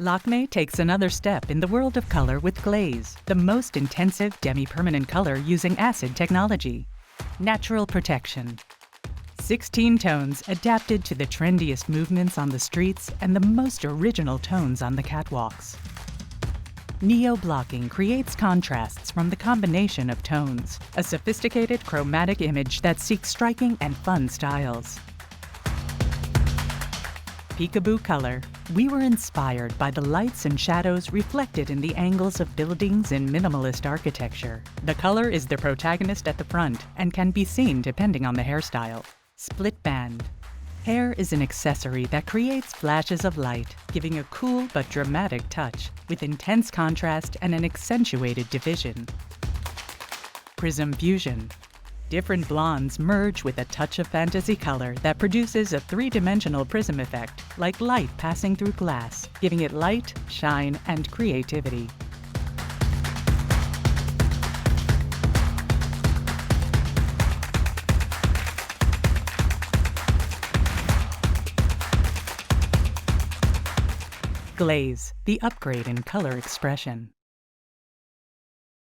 Lakme takes another step in the world of color with Glaze, the most intensive demi-permanent color using acid technology. Natural protection. 16 tones adapted to the trendiest movements on the streets and the most original tones on the catwalks. Neo-blocking creates contrasts from the combination of tones, a sophisticated chromatic image that seeks striking and fun styles. Peekaboo color. We were inspired by the lights and shadows reflected in the angles of buildings in minimalist architecture. The color is the protagonist at the front and can be seen depending on the hairstyle. Split band. Hair is an accessory that creates flashes of light, giving a cool but dramatic touch, with intense contrast and an accentuated division. Prism fusion. Different blondes merge with a touch of fantasy color that produces a three-dimensional prism effect, like light passing through glass, giving it light, shine, and creativity. Glaze, the upgrade in color expression.